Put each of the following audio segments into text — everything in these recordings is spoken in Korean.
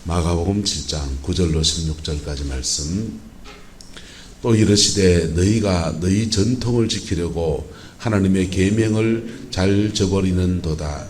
마가복음 7장 9절로 16절까지 말씀. 또 이르시되 너희가 너희 전통을 지키려고 하나님의 계명을 잘 저버리는도다.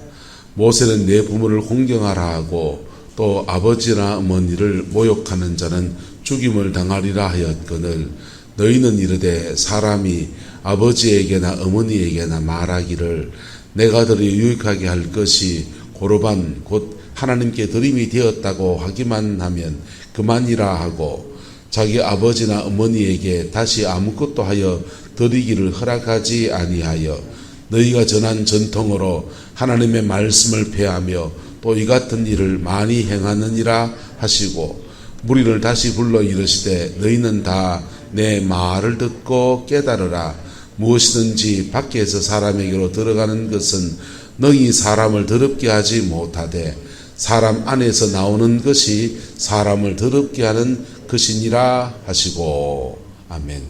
모세는 내 부모를 공경하라 하고 또 아버지나 어머니를 모욕하는 자는 죽임을 당하리라 하였거늘 너희는 이르되 사람이 아버지에게나 어머니에게나 말하기를 내가 들이 유익하게 할 것이 고르반 곧 하나님께 드림이 되었다고 하기만 하면 그만이라 하고 자기 아버지나 어머니에게 다시 아무것도 하여 드리기를 허락하지 아니하여 너희가 전한 전통으로 하나님의 말씀을 폐하며 또 이 같은 일을 많이 행하느니라 하시고 무리를 다시 불러 이르시되 너희는 다 내 말을 듣고 깨달으라. 무엇이든지 밖에서 사람에게로 들어가는 것은 능히 사람을 더럽게 하지 못하되 사람 안에서 나오는 것이 사람을 더럽게 하는 것이니라 하시고. 아멘.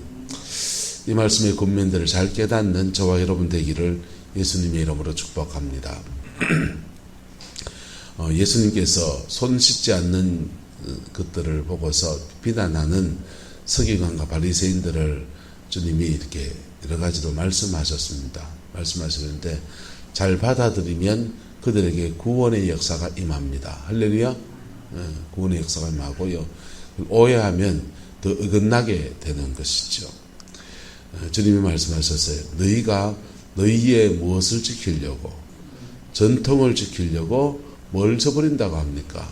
이 말씀의 권면들을 잘 깨닫는 저와 여러분 되기를 예수님의 이름으로 축복합니다. 예수님께서 손 씻지 않는 것들을 보고서 비난하는 서기관과 바리새인들을 주님이 이렇게 여러 가지로 말씀하셨습니다. 말씀하시는데 잘 받아들이면 그들에게 구원의 역사가 임합니다. 할렐루야. 구원의 역사가 임하고요. 오해하면 더 어긋나게 되는 것이죠. 주님이 말씀하셨어요. 너희가 너희의 무엇을 지키려고, 전통을 지키려고 뭘 저버린다고 합니까?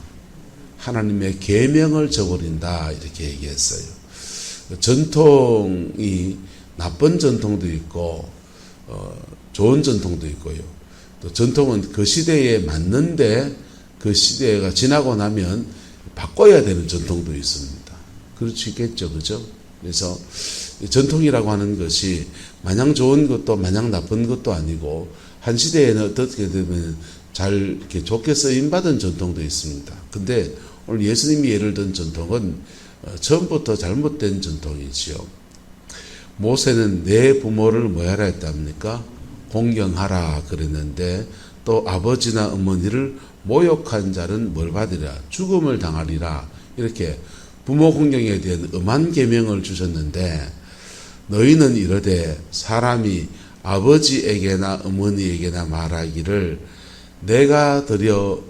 하나님의 계명을 저버린다 이렇게 얘기했어요. 전통이 나쁜 전통도 있고 좋은 전통도 있고요. 또 전통은 그 시대에 맞는데 그 시대가 지나고 나면 바꿔야 되는 전통도 있습니다. 그렇겠죠, 그죠? 그래서 전통이라고 하는 것이 마냥 좋은 것도 마냥 나쁜 것도 아니고 한 시대에는 어떻게 되면 잘 이렇게 좋게 쓰임받은 전통도 있습니다. 근데 오늘 예수님이 예를 든 전통은 처음부터 잘못된 전통이지요. 모세는 내 부모를 뭐하라 했답니까? 공경하라 그랬는데 또 아버지나 어머니를 모욕한 자는 뭘 받으리라? 죽음을 당하리라. 이렇게 부모 공경에 대한 엄한 계명을 주셨는데 너희는 이르되 사람이 아버지에게나 어머니에게나 말하기를 내가 드려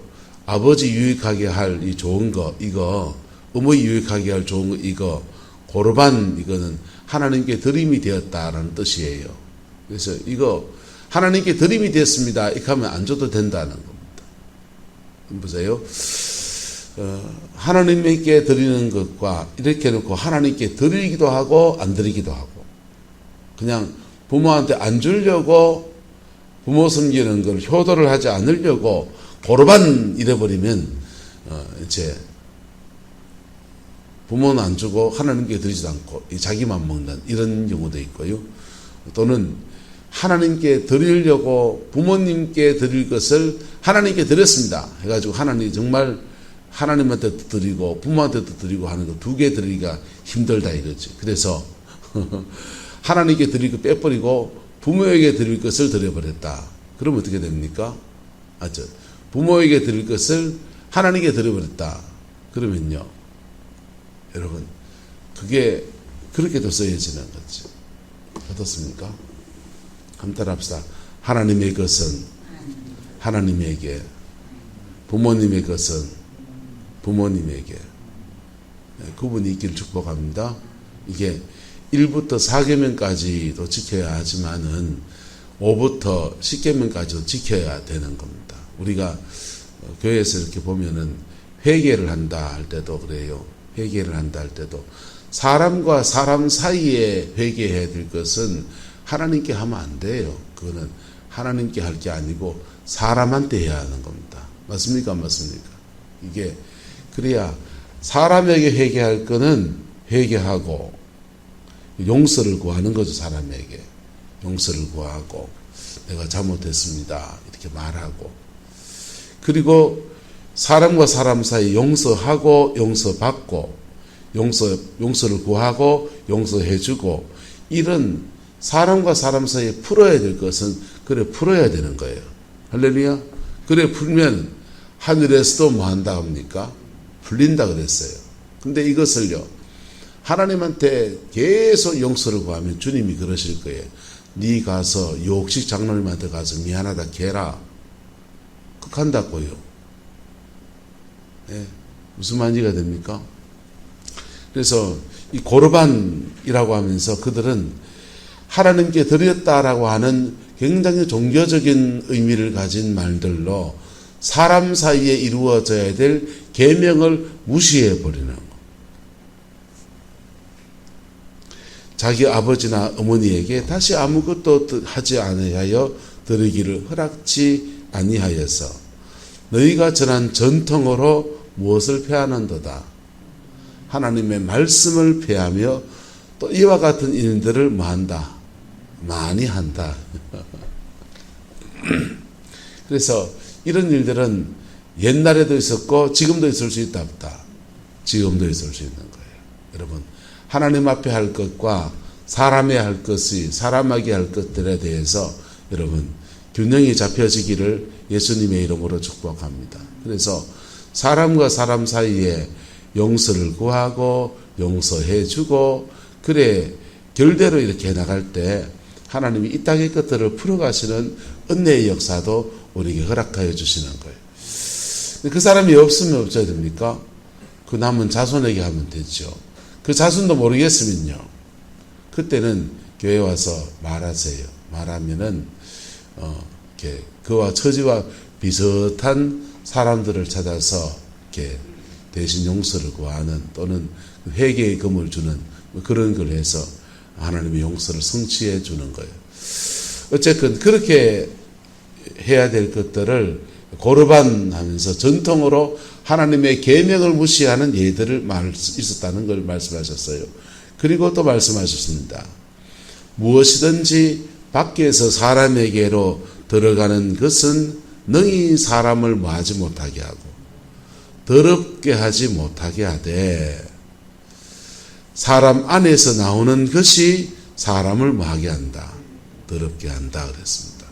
아버지 유익하게 할 이 좋은 거 이거 어머니 유익하게 할 좋은 거 이거 고르반 이거는 하나님께 드림이 되었다라는 뜻이에요. 그래서 이거 하나님께 드림이 되었습니다. 이렇게 하면 안 줘도 된다는 겁니다. 보세요. 하나님께 드리는 것과 이렇게 해놓고 하나님께 드리기도 하고 안 드리기도 하고 그냥 부모한테 안 주려고 부모 섬기는 걸 효도를 하지 않으려고 고르반 이래버리면 이제 부모는 안 주고 하나님께 드리지도 않고 자기만 먹는 이런 경우도 있고요. 또는 하나님께 드리려고 부모님께 드릴 것을 하나님께 드렸습니다 해가지고 하나님 정말 하나님한테 드리고 부모한테도 드리고 하는 거 두 개 드리기가 힘들다 이거지. 그래서 하나님께 드릴 거 빼버리고 부모에게 드릴 것을 드려버렸다. 그러면 어떻게 됩니까? 부모에게 드릴 것을 하나님께 드려버렸다. 그러면요, 여러분, 그게 그렇게도 쓰여지는 거죠. 어떻습니까? 한번 따라합시다. 하나님의 것은 하나님에게, 부모님의 것은 부모님에게. 구분이 있기를 축복합니다. 이게 1부터 4계명까지도 지켜야 하지만은 5부터 10계명까지도 지켜야 되는 겁니다. 우리가 교회에서 이렇게 보면은 회개를 한다 할 때도 그래요. 회개를 한다 할 때도 사람과 사람 사이에 회개해야 될 것은 하나님께 하면 안 돼요. 그거는 하나님께 할 게 아니고 사람한테 해야 하는 겁니다. 맞습니까? 안 맞습니까? 이게 그래야 사람에게 회개할 거는 회개하고 용서를 구하는 거죠. 사람에게 용서를 구하고 내가 잘못했습니다 이렇게 말하고, 그리고 사람과 사람 사이 용서하고 용서받고 용서를 구하고 용서해주고 이런 사람과 사람 사이에 풀어야 될 것은 그래 풀어야 되는 거예요. 할렐루야. 그래 풀면 하늘에서도 뭐 한다 합니까? 풀린다 그랬어요. 근데 이것을요, 하나님한테 계속 용서를 구하면 주님이 그러실 거예요. 네 가서 욕식 장로님한테 가서 미안하다 캐라. 그한다고요. 예, 무슨 말인지가 됩니까? 그래서 이 고르반이라고 하면서 그들은 하나님께 드렸다라고 하는 굉장히 종교적인 의미를 가진 말들로 사람 사이에 이루어져야 될 계명을 무시해 버리는 거. 자기 아버지나 어머니에게 다시 아무것도 하지 아니하여 드리기를 허락지 아니하여서 너희가 전한 전통으로 무엇을 폐하는도다. 하나님의 말씀을 폐하며 또 이와 같은 일들을 뭐한다? 많이 한다. 그래서 이런 일들은 옛날에도 있었고 지금도 있을 수 있다 없다. 지금도 있을 수 있는 거예요. 여러분, 하나님 앞에 할 것과 사람에 할 것이, 사람에게 할 것들에 대해서 여러분 균형이 잡혀지기를 예수님의 이름으로 축복합니다. 그래서 사람과 사람 사이에 용서를 구하고 용서해 주고 그래 결대로 이렇게 나갈 때 하나님이 이 땅의 것들을 풀어가시는 은혜의 역사도 우리에게 허락하여 주시는 거예요. 그 사람이 없으면 어쩌야 됩니까? 그 남은 자손에게 하면 되죠. 그 자손도 모르겠으면요, 그때는 교회 와서 말하세요. 말하면은 이렇게 그와 처지와 비슷한 사람들을 찾아서 이렇게 대신 용서를 구하는 또는 회개의 금을 주는 그런 걸 해서 하나님의 용서를 성취해 주는 거예요. 어쨌든 그렇게 해야 될 것들을 고르반 하면서 전통으로 하나님의 계명을 무시하는 예들을 있었다는 걸 말씀하셨어요. 그리고 또 말씀하셨습니다. 무엇이든지 밖에서 사람에게로 들어가는 것은 능히 사람을 뭐하지 못하게 하고 더럽게 하지 못하게 하되 사람 안에서 나오는 것이 사람을 뭐하게 한다? 더럽게 한다 그랬습니다.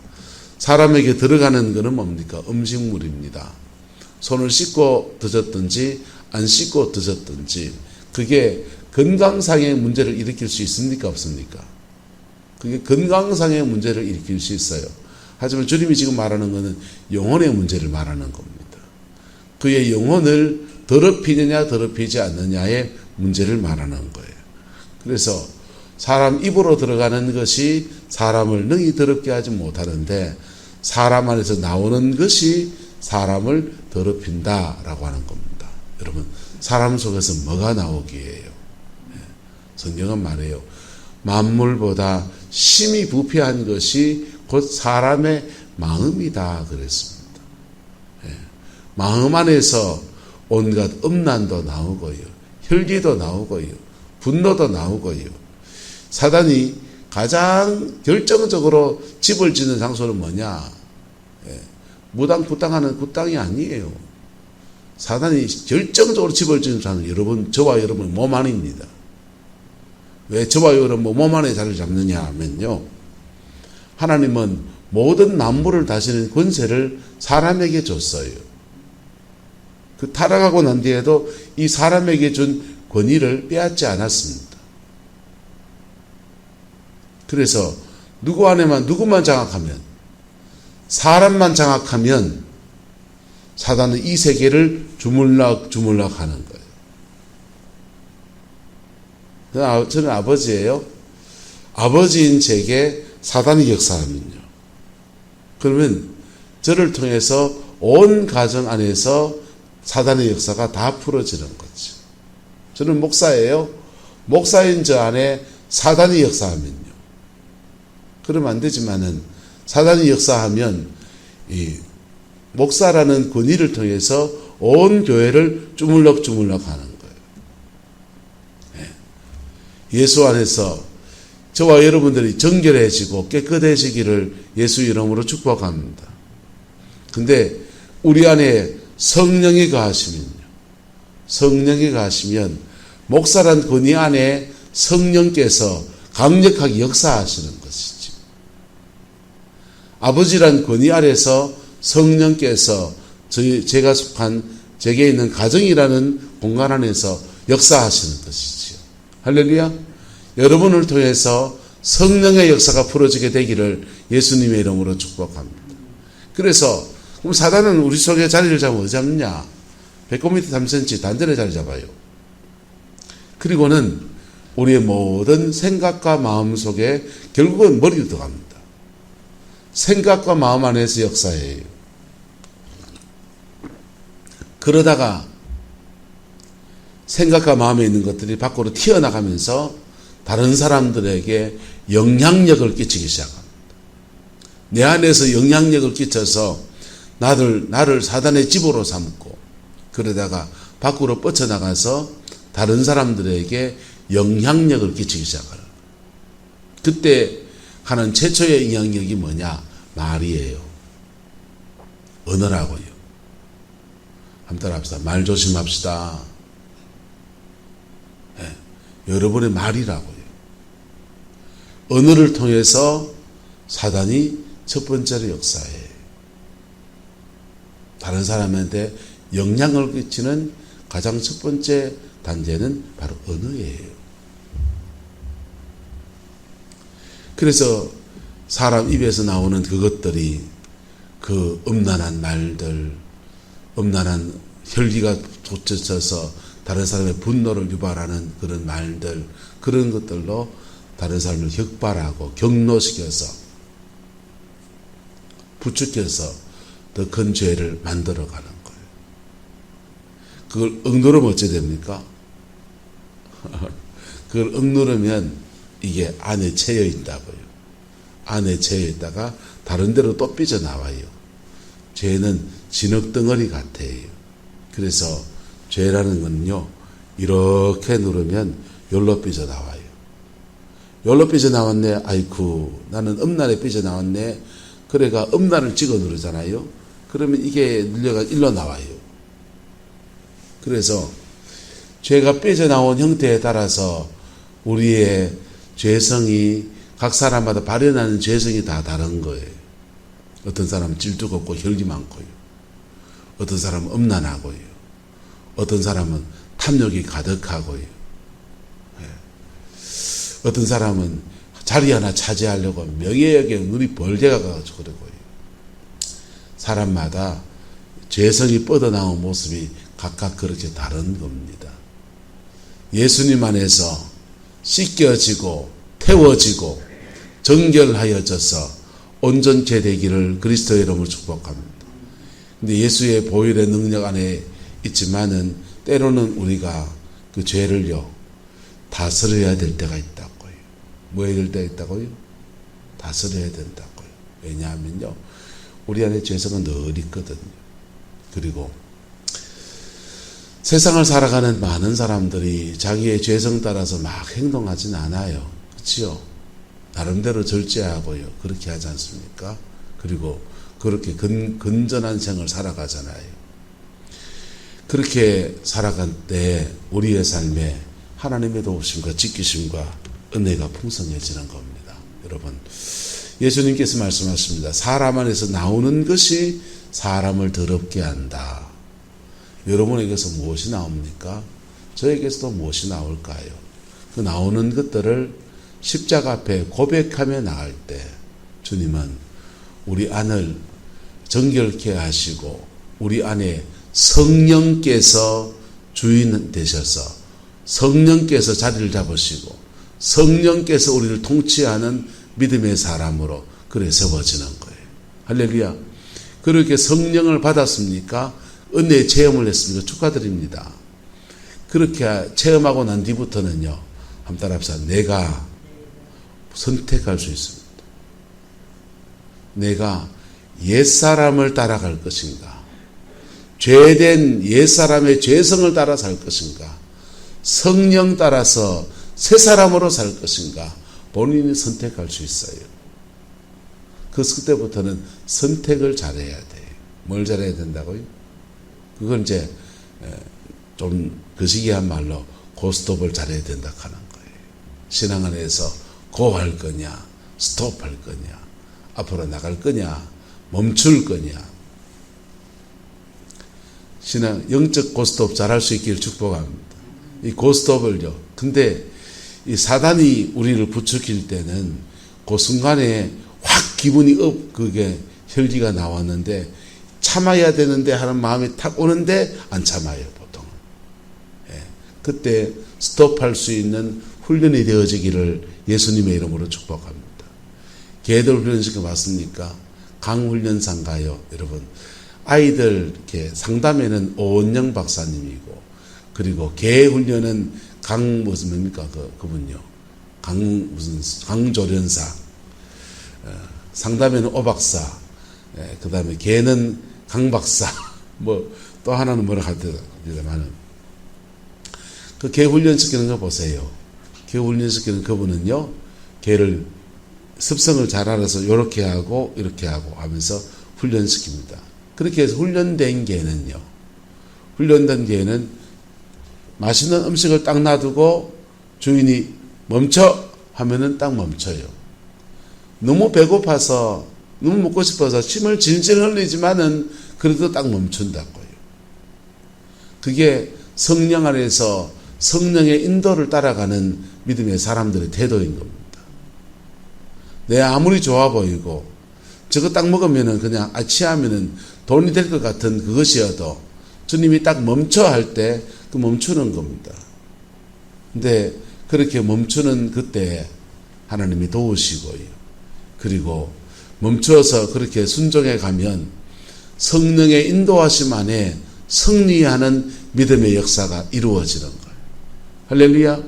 사람에게 들어가는 것은 뭡니까? 음식물입니다. 손을 씻고 드셨든지 안 씻고 드셨든지 그게 건강상의 문제를 일으킬 수 있습니까? 없습니까? 그게 건강상의 문제를 일으킬 수 있어요. 하지만 주님이 지금 말하는 것은 영혼의 문제를 말하는 겁니다. 그의 영혼을 더럽히느냐 더럽히지 않느냐의 문제를 말하는 거예요. 그래서 사람 입으로 들어가는 것이 사람을 능히 더럽게 하지 못하는데 사람 안에서 나오는 것이 사람을 더럽힌다라고 하는 겁니다. 여러분, 사람 속에서 뭐가 나오기예요? 성경은 말해요. 만물보다 심히 부패한 것이 곧 사람의 마음이다 그랬습니다. 마음 안에서 온갖 음란도 나오고요, 혈기도 나오고요, 분노도 나오고요. 사단이 가장 결정적으로 집을 짓는 장소는 뭐냐? 무당부당하는 그 땅이 아니에요. 사단이 결정적으로 집을 짓는 장소는 저와 여러분 몸 안입니다. 왜 저와 여러분 몸 안에 자리를 잡느냐 하면요, 하나님은 모든 만물을 다스리는 권세를 사람에게 줬어요. 그 타락하고 난 뒤에도 이 사람에게 준 권위를 빼앗지 않았습니다. 그래서 누구만 장악하면, 사람만 장악하면 사단은 이 세계를 주물럭 하는 거예요. 저는 아버지예요. 아버지인 제게 사단이 역사하면요, 그러면 저를 통해서 온 가정 안에서 사단의 역사가 다 풀어지는 거죠. 저는 목사예요. 목사인 저 안에 사단이 역사하면요, 그러면 안 되지만은 사단이 역사하면 이 목사라는 권위를 통해서 온 교회를 주물럭 하는 거예요. 예수 안에서 저와 여러분들이 정결해지고 깨끗해지기를 예수 이름으로 축복합니다. 근데 우리 안에 성령이 가하시면 목사란 권위 안에 성령께서 강력하게 역사하시는 것이지. 아버지란 권위 아래서 성령께서 제가 속한 제게 있는 가정이라는 공간 안에서 역사하시는 것이지요. 할렐루야. 여러분을 통해서 성령의 역사가 풀어지게 되기를 예수님의 이름으로 축복합니다. 그래서 그럼 사단은 우리 속에 자리를 잡으면 어디 잡느냐? 배꼽 밑에 3cm 단전에 자리 잡아요. 그리고는 우리의 모든 생각과 마음 속에 결국은 머리로 들어갑니다. 생각과 마음 안에서 역사해요. 그러다가 생각과 마음에 있는 것들이 밖으로 튀어나가면서 다른 사람들에게 영향력을 끼치기 시작합니다. 내 안에서 영향력을 끼쳐서 나를 사단의 집으로 삼고 그러다가 밖으로 뻗쳐나가서 다른 사람들에게 영향력을 끼치기 시작해요. 그때 하는 최초의 영향력이 뭐냐? 말이에요. 언어라고요. 한번 따라합시다. 말 조심합시다. 네, 여러분의 말이라고요. 언어를 통해서 사단이 첫 번째로 역사해요. 다른 사람한테 영향을 끼치는 가장 첫 번째 단계는 바로 언어예요. 그래서 사람 입에서 나오는 그것들이 그 음란한 말들, 음란한 혈기가 돋쳐서 다른 사람의 분노를 유발하는 그런 말들, 그런 것들로 다른 사람을 격발하고 경노시켜서 부추겨서 더 큰 죄를 만들어가는 거예요. 그걸 억누르면 어찌 됩니까? 그걸 억누르면 이게 안에 채여 있다고요. 안에 채여 있다가 다른 데로 또 삐져나와요. 죄는 진흙덩어리 같아요. 그래서 죄라는 건요, 이렇게 누르면 여기로 삐져나와요. 여기로 삐져나왔네. 아이쿠, 나는 음란에 삐져나왔네. 그래가 음란을 찍어 누르잖아요. 그러면 이게 눌려가 일로 나와요. 그래서 죄가 삐져나온 형태에 따라서 우리의 죄성이 각 사람마다 발현하는 죄성이 다 다른 거예요. 어떤 사람은 질투가 없고 혈기 많고요. 어떤 사람은 음란하고요. 어떤 사람은 탐욕이 가득하고요. 어떤 사람은 자리 하나 차지하려고 명예욕에 눈이 벌게가 가지고 그러고요. 사람마다 죄성이 뻗어나온 모습이 각각 그렇게 다른 겁니다. 예수님 안에서 씻겨지고 태워지고 정결하여져서 온전케 되기를 그리스도의 이름으로 축복합니다. 근데 예수의 보혈의 능력 안에 있지만은 때로는 우리가 그 죄를요 다스려야 될 때가 있다고요. 뭐 해야 될 때가 있다고요? 다스려야 된다고요. 왜냐하면요 우리 안에 죄성은 늘 있거든요. 그리고 세상을 살아가는 많은 사람들이 자기의 죄성 따라서 막 행동하진 않아요. 그렇죠? 나름대로 절제하고요. 그렇게 하지 않습니까? 그리고 그렇게 건전한 생을 살아가잖아요. 그렇게 살아갈 때 우리의 삶에 하나님의 도우심과 지키심과 은혜가 풍성해지는 겁니다. 여러분, 예수님께서 말씀하십니다. 사람 안에서 나오는 것이 사람을 더럽게 한다. 여러분에게서 무엇이 나옵니까? 저에게서도 무엇이 나올까요? 그 나오는 것들을 십자가 앞에 고백하며 나갈 때 주님은 우리 안을 정결케 하시고 우리 안에 성령께서 주인 되셔서 성령께서 자리를 잡으시고 성령께서 우리를 통치하는 믿음의 사람으로 그래 세워지는 거예요. 할렐루야. 그렇게 성령을 받았습니까? 은혜의 체험을 했습니까? 축하드립니다. 그렇게 체험하고 난 뒤부터는요, 한번 따라합시다. 내가 선택할 수 있습니다. 내가 옛사람을 따라갈 것인가? 죄된 옛사람의 죄성을 따라 살 것인가? 성령 따라서 새 사람으로 살 것인가? 본인이 선택할 수 있어요. 그때부터는 선택을 잘해야 돼요. 뭘 잘해야 된다고요? 그건 이제 좀 거시기한 말로 고스톱을 잘해야 된다 하는 거예요. 신앙 안에서 고할 거냐, 스톱할 거냐, 앞으로 나갈 거냐, 멈출 거냐. 신앙, 영적 고스톱 잘할 수 있기를 축복합니다. 이 고스톱을요. 근데 이 사단이 우리를 부추길 때는 그 순간에 확 기분이 그게 혈기가 나왔는데 참아야 되는데 하는 마음이 탁 오는데 안 참아요, 보통. 예. 그때 스톱할 수 있는 훈련이 되어지기를 예수님의 이름으로 축복합니다. 개들 훈련시켜 봤습니까? 강훈련상 가요, 여러분. 아이들 이렇게 상담에는 오은영 박사님이고, 그리고 개 훈련은 무슨 뭡니까? 그분요. 강조련사. 상담에는 오 박사. 그 다음에 개는 강 박사. 또 하나는 뭐라 하더라고요. 그 개 훈련시키는 거 보세요. 개 훈련시키는 그분은요, 개를 습성을 잘 알아서 요렇게 하고 이렇게 하고 하면서 훈련시킵니다. 그렇게 해서 훈련된 개는 맛있는 음식을 딱 놔두고 주인이 멈춰 하면은 딱 멈춰요. 너무 배고파서 너무 먹고 싶어서 침을 질질 흘리지만은 그래도 딱 멈춘다고요. 그게 성령 안에서 성령의 인도를 따라가는 믿음의 사람들의 태도인 겁니다. 내 아무리 좋아 보이고 저거 딱 먹으면은 그냥 취하면은 돈이 될 것 같은 그것이어도 주님이 딱 멈춰 할 때 그 멈추는 겁니다. 근데 그렇게 멈추는 그때 하나님이 도우시고요. 그리고 멈춰서 그렇게 순종해 가면 성령의 인도하심 안에 승리하는 믿음의 역사가 이루어지는 거예요. 할렐루야.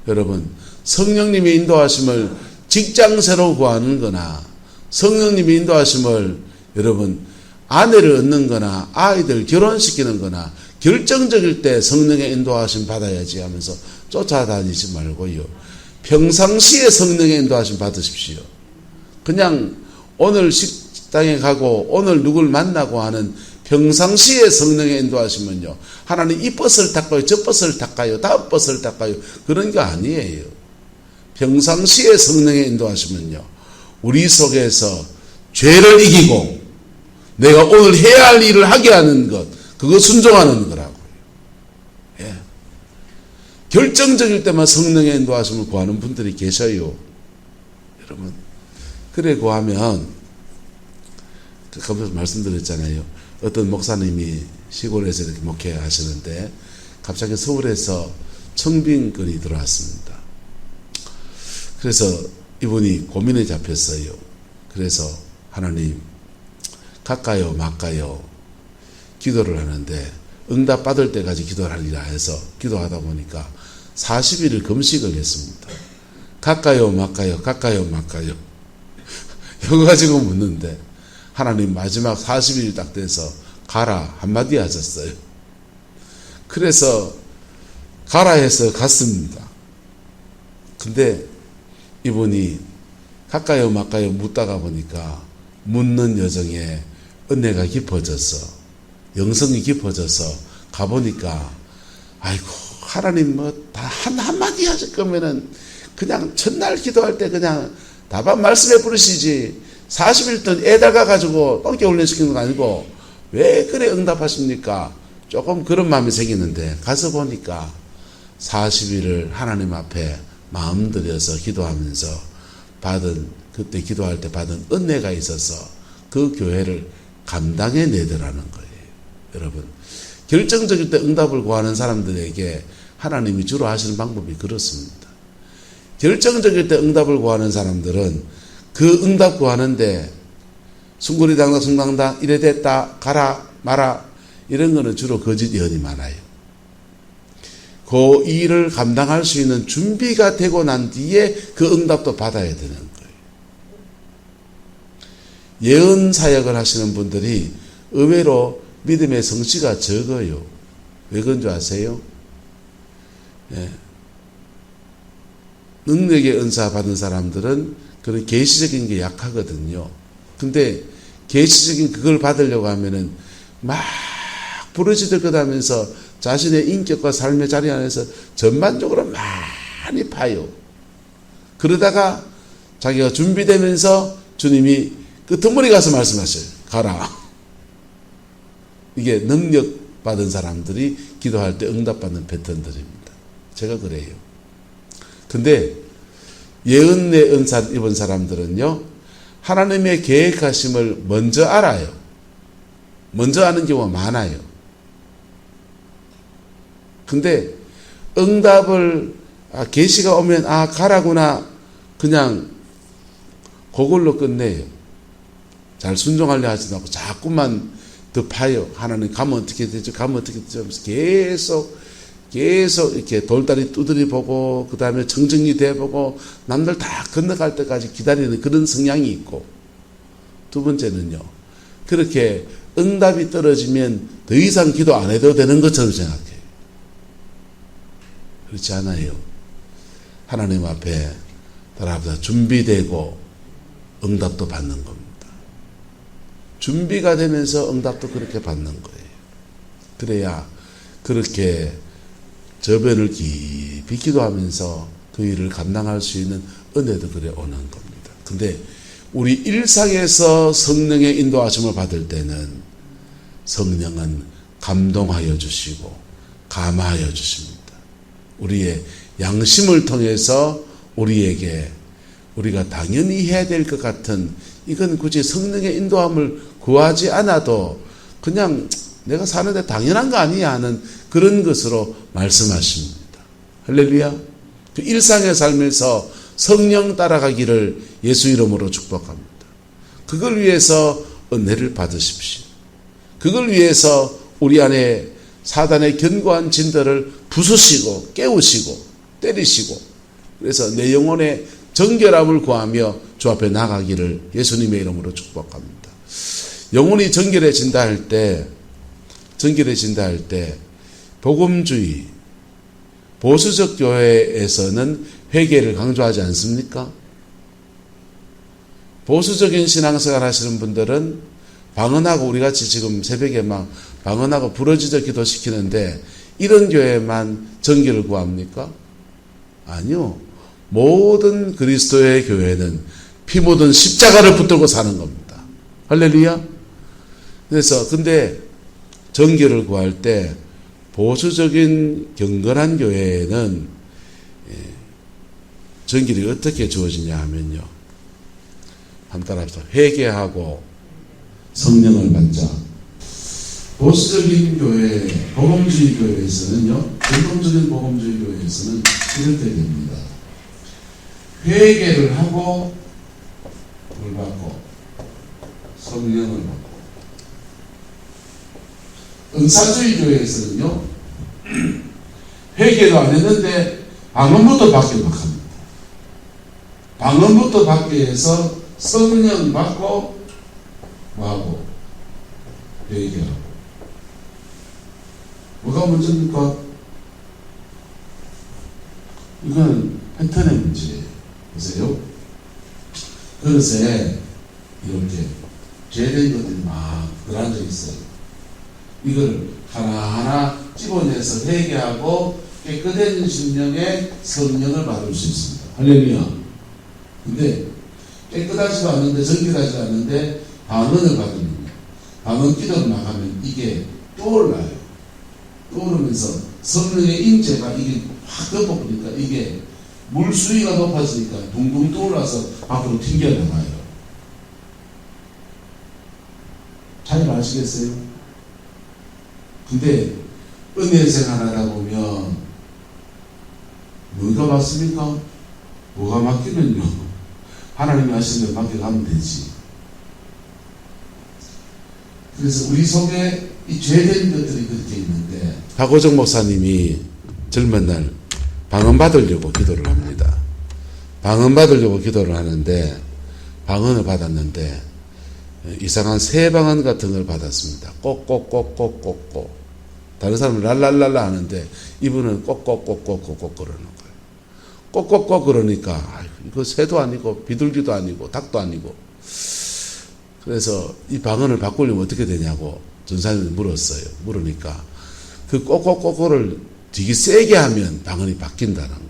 여러분, 성령님의 인도하심을 직장새로 구하는 거나 성령님의 인도하심을 여러분 아내를 얻는 거나 아이들 결혼시키는 거나 결정적일 때 성령의 인도하심 받아야지 하면서 쫓아다니지 말고요. 평상시에 성령의 인도하심 받으십시오. 그냥 오늘 식당에 가고 오늘 누굴 만나고 하는 평상시에 성령의 인도하시면요, 하나님 이 버스를 닦아요, 저 버스를 닦아요, 다음 버스를 닦아요, 그런 게 아니에요. 평상시에 성령의 인도하시면요, 우리 속에서 죄를 이기고 내가 오늘 해야 할 일을 하게 하는 것, 그거 순종하는 거라고요. 예. 결정적일 때만 성령의 인도하심을 구하는 분들이 계셔요. 여러분, 그래 구하면, 말씀드렸잖아요. 어떤 목사님이 시골에서 이렇게 목회하시는데 갑자기 서울에서 청빙권이 들어왔습니다. 그래서 이분이 고민에 잡혔어요. 그래서 하나님, 갈까요 말까요 기도를 하는데 응답 받을 때까지 기도하리라 해서 기도하다 보니까 40일을 금식을 했습니다. 갈까요 말까요, 갈까요 말까요. 이거 가지고 묻는데 하나님 마지막 40일이 딱 돼서 가라 한마디 하셨어요. 그래서 가라 해서 갔습니다. 근데 이분이 갈까요 말까요 묻다가 보니까 묻는 여정에 은혜가 깊어져서 영성이 깊어져서 가보니까 아이고 하나님 다 한마디 하실 거면은 그냥 첫날 기도할 때 그냥 다반 말씀에 부르시지 40일 동안 애다가 가지고 똥개 훈련시키는 거 아니고 왜 그래 응답하십니까? 조금 그런 마음이 생기는데 가서 보니까 40일을 하나님 앞에 마음 들여서 기도하면서 그때 기도할 때 받은 은혜가 있어서 그 교회를 감당해 내더라는 거예요. 여러분, 결정적일 때 응답을 구하는 사람들에게 하나님이 주로 하시는 방법이 그렇습니다. 결정적일 때 응답을 구하는 사람들은 그 응답 구하는데 숭구리당당 숭당당 이래 됐다 가라 마라 이런 거는 주로 거짓 예언이 많아요. 그 일을 감당할 수 있는 준비가 되고 난 뒤에 그 응답도 받아야 되는 거예요. 예언 사역을 하시는 분들이 의외로 믿음의 성취가 적어요. 왜 그런 줄 아세요? 예. 능력의 은사 받은 사람들은 그런 계시적인 게 약하거든요. 근데 계시적인 그걸 받으려고 하면은 막 부르짖을 하면서 자신의 인격과 삶의 자리 안에서 전반적으로 많이 파요. 그러다가 자기가 준비되면서 주님이 끄트머리 가서 말씀하셔요. 가라. 이게 능력 받은 사람들이 기도할 때 응답받는 패턴들입니다. 제가 그래요. 근데 예언의 은사 입은 사람들은요, 하나님의 계획하심을 먼저 알아요. 먼저 아는 경우가 많아요. 근데 응답을 계시가 오면 가라구나 그냥 그걸로 끝내요. 잘 순종하려 하지도 않고 자꾸만 더 파요. 하나님 가면 어떻게 되죠? 가면 어떻게 되죠? 하면서 계속 이렇게 돌다리 두드리 보고 그 다음에 정정리 돼보고 남들 다 건너갈 때까지 기다리는 그런 성향이 있고, 두 번째는요, 그렇게 응답이 떨어지면 더 이상 기도 안 해도 되는 것처럼 생각해요. 그렇지 않아요. 하나님 앞에 달아보다 준비되고 응답도 받는 겁니다. 준비가 되면서 응답도 그렇게 받는 거예요. 그래야 그렇게 저변을 깊이 기도하면서 그 일을 감당할 수 있는 은혜도 그래 오는 겁니다. 근데 우리 일상에서 성령의 인도하심을 받을 때는 성령은 감동하여 주시고 감화하여 주십니다. 우리의 양심을 통해서 우리에게 우리가 당연히 해야 될 것 같은, 이건 굳이 성령의 인도함을 구하지 않아도 그냥 내가 사는데 당연한 거 아니야 하는 그런 것으로 말씀하십니다. 할렐루야. 그 일상의 삶에서 성령 따라가기를 예수 이름으로 축복합니다. 그걸 위해서 은혜를 받으십시오. 그걸 위해서 우리 안에 사단의 견고한 진들을 부수시고 깨우시고 때리시고, 그래서 내 영혼의 정결함을 구하며 주 앞에 나가기를 예수님의 이름으로 축복합니다. 영혼이 정결해진다 할 때 복음주의, 보수적 교회에서는 회개를 강조하지 않습니까? 보수적인 신앙생활 하시는 분들은 방언하고, 우리같이 지금 새벽에 막 방언하고 부러지져 기도시키는데 이런 교회만 정결을 구합니까? 아니요. 모든 그리스도의 교회는 피 묻은 십자가를 붙들고 사는 겁니다. 할렐루야. 그래서 근데 정결을 구할 때 보수적인 경건한 교회에는 정결이 어떻게 주어지냐 하면요, 한번 따라합시다. 회개하고 성령을 받자. 보수적인 교회, 복음주의 교회에서는요, 전통적인 복음주의 교회에서는 이렇게 됩니다. 회개를 하고 물 받고 성령을 받고, 은사주의 교회에서는요, 회개도 안 했는데 방언부터 받게 막 합니다. 방언부터 받게 해서 성령 받고 뭐하고 회개하고. 뭐가 문제입니까? 이건 패턴의 문제예요. 보세요. 그릇에 이렇게 죄된 것들이 막 들어앉아 있어요. 이걸 하나하나 집어내서 회개하고 깨끗해진 심령의 성령을 받을 수 있습니다. 할렐루야. 근데 깨끗하지도 않는데, 정결하지 않는데 방언을 받으면, 방언 기도를 나가면 이게 떠올라요. 떠오르면서 성령의 임재가 이게 확 덮어보니까 이게 물수위가 높아지니까 둥둥 떠올라서 앞으로 튕겨나가요. 잘 아시겠어요? 근데 은혜 생활하다 보면 뭐가 맞습니까? 뭐가 맞기는요, 하나님이 하시는 대로 맡겨가면 되지. 그래서 우리 속에 이 죄된 것들이 그렇게 있는데, 박호정 목사님이 젊은 날 방언 받으려고 기도를 합니다. 방언 받으려고 기도를 하는데, 방언을 받았는데 이상한 새 방언 같은 걸 받았습니다. 꼭꼭꼭꼭꼭꼭. 다른 사람은 랄랄랄라 하는데 이분은 꼭꼭꼭꼭꼭꼭 그러는 거예요. 꼭꼭꼭 그러니까 이거 새도 아니고 비둘기도 아니고 닭도 아니고. 그래서 이 방언을 바꾸려면 어떻게 되냐고 전사님이 물었어요. 물으니까 그 꼭꼭꼭을 되게 세게 하면 방언이 바뀐다는 거예요.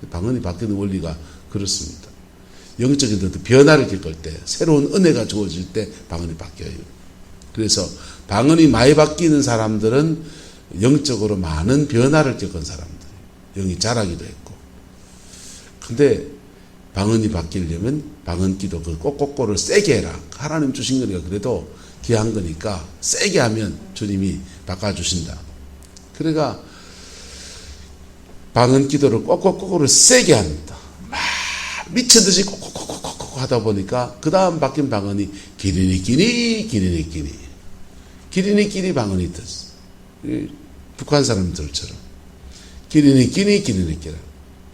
방언이 바뀌는 원리가 그렇습니다. 영적인 변화를 겪을 때, 새로운 은혜가 주어질 때 방언이 바뀌어요. 그래서 방언이 많이 바뀌는 사람들은 영적으로 많은 변화를 겪은 사람들, 영이 자라기도 했고. 근데 방언이 바뀌려면 방언기도 그 꼭꼭꼬를 세게 해라. 하나님 주신 거니까 그래도 귀한 거니까 세게 하면 주님이 바꿔주신다. 그러니까 방언기도를 꼭꼭꼬를 세게 합니다. 막 미친듯이 꼭꼭꼭꼭 하다 보니까 그 다음 바뀐 방언이 기리니끼니 방언이 됐어. 북한 사람들처럼 기리니끼니.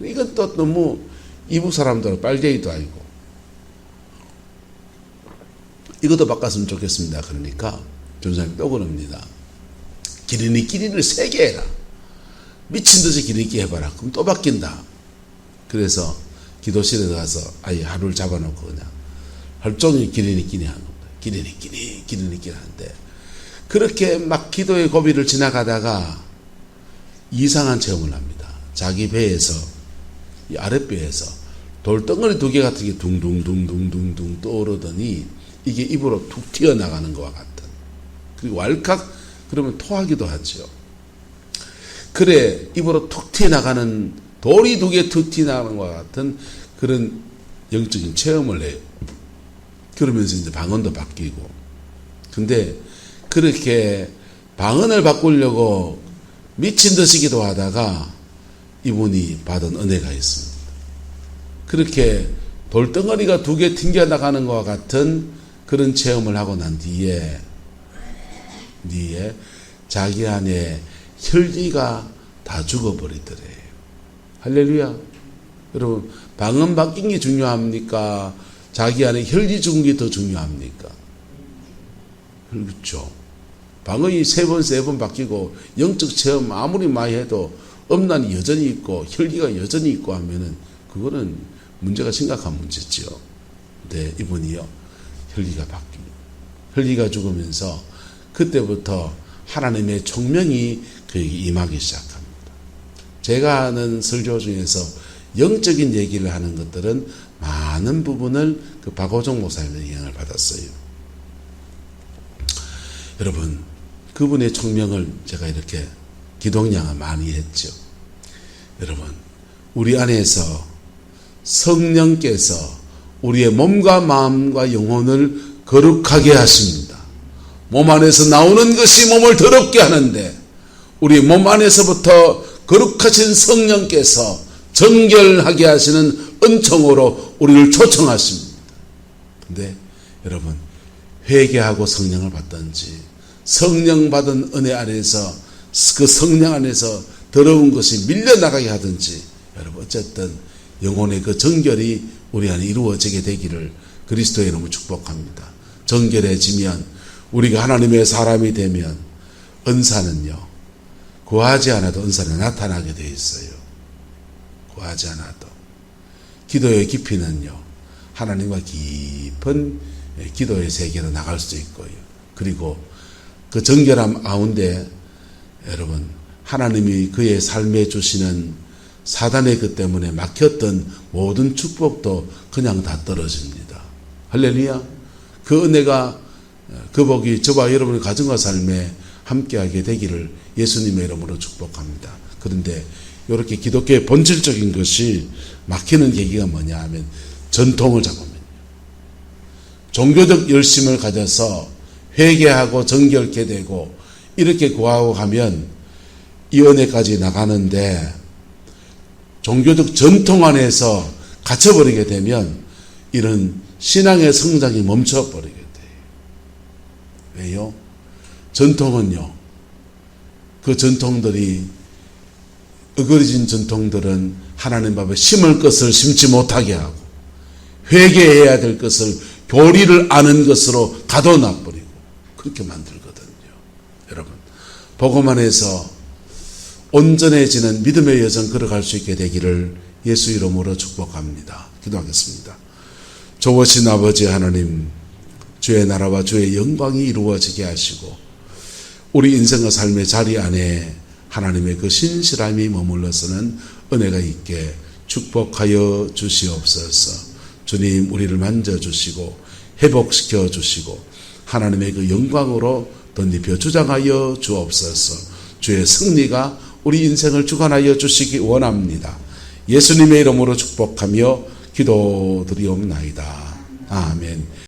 이건 또 너무 이북 사람들 빨갱이도 아니고 이것도 바꿨으면 좋겠습니다. 그러니까 전사님이 또 그럽니다. 기리니끼니를 세게 해라. 미친듯이 기리니끼 해봐라. 그럼 또 바뀐다. 그래서 기도실에 가서 아예 하루를 잡아놓고 그냥 하루 종일 기리니끼니 하는 겁니다. 기리니끼니 하는데 그렇게 막 기도의 고비를 지나가다가 이상한 체험을 합니다. 자기 배에서, 이 아랫배에서 돌덩어리 2개 같은 게 둥둥둥둥둥둥 떠오르더니 이게 입으로 툭 튀어나가는 것과 같은. 그리고 왈칵 그러면 토하기도 하죠. 그래 입으로 툭 튀어나가는 돌이 2개 툭 튀어나가는 것과 같은 그런 영적인 체험을 해요. 그러면서 이제 방언도 바뀌고. 근데 그렇게 방언을 바꾸려고 미친 듯이 기도하다가 이분이 받은 은혜가 있습니다. 그렇게 돌덩어리가 2개 튕겨나가는 것과 같은 그런 체험을 하고 난 뒤에 자기 안에 혈기가 다 죽어버리더래요. 할렐루야. 여러분 방언 바뀐 게 중요합니까? 자기 안에 혈기 죽은 게 더 중요합니까? 그렇죠. 방언이 3번, 4번 바뀌고 영적 체험 아무리 많이 해도 음란이 여전히 있고 혈기가 여전히 있고 하면은 그거는 문제가 심각한 문제죠. 근데 이분이요 혈기가 바뀝니다. 혈기가 죽으면서 그때부터 하나님의 총명이 그에게 임하기 시작합니다. 제가 하는 설교 중에서 영적인 얘기를 하는 것들은 많은 부분을 그 박호정 목사님의 영향을 받았어요. 여러분 그분의 총명을 제가 이렇게 기동량을 많이 했죠. 여러분 우리 안에서 성령께서 우리의 몸과 마음과 영혼을 거룩하게 하십니다. 몸 안에서 나오는 것이 몸을 더럽게 하는데 우리 몸 안에서부터 거룩하신 성령께서 정결하게 하시는 은총으로 우리를 초청하십니다. 근데 여러분 회개하고 성령을 받든지 성령 받은 은혜 안에서 그 성령 안에서 더러운 것이 밀려나가게 하든지 여러분 어쨌든 영혼의 그 정결이 우리 안에 이루어지게 되기를 그리스도의 이름으로 축복합니다. 정결해지면 우리가 하나님의 사람이 되면 은사는요 구하지 않아도 은사는 나타나게 되어 있어요. 구하지 않아도. 기도의 깊이는요 하나님과 깊은 기도의 세계로 나갈 수 있고요. 그리고 그 정결함 가운데 여러분 하나님이 그의 삶에 주시는 사단의 그 때문에 막혔던 모든 축복도 그냥 다 떨어집니다. 할렐루야. 그 은혜가 그 복이 저와 여러분의 가정과 삶에 함께하게 되기를 예수님의 이름으로 축복합니다. 그런데 이렇게 기독교의 본질적인 것이 막히는 계기가 뭐냐 하면 전통을 잡으면 종교적 열심을 가져서 회개하고 정결케 되고 이렇게 구하고 가면 이 은혜까지 나가는데 종교적 전통 안에서 갇혀버리게 되면 이런 신앙의 성장이 멈춰버리게 돼요. 왜요? 전통은요 그 전통들이 어그러진 전통들은 하나님 앞에 심을 것을 심지 못하게 하고 회개해야 될 것을 교리를 아는 것으로 가둬놔버리고 그렇게 만들거든요. 여러분 복음 안에서 온전해지는 믿음의 여정 걸어갈 수 있게 되기를 예수 이름으로 축복합니다. 기도하겠습니다. 좋으신 아버지 하나님 주의 나라와 주의 영광이 이루어지게 하시고 우리 인생과 삶의 자리 안에 하나님의 그 신실함이 머물러서는 은혜가 있게 축복하여 주시옵소서. 주님 우리를 만져주시고 회복시켜 주시고 하나님의 그 영광으로 덧입혀 주장하여 주옵소서. 주의 승리가 우리 인생을 주관하여 주시기 원합니다. 예수님의 이름으로 축복하며 기도드리옵나이다. 아멘.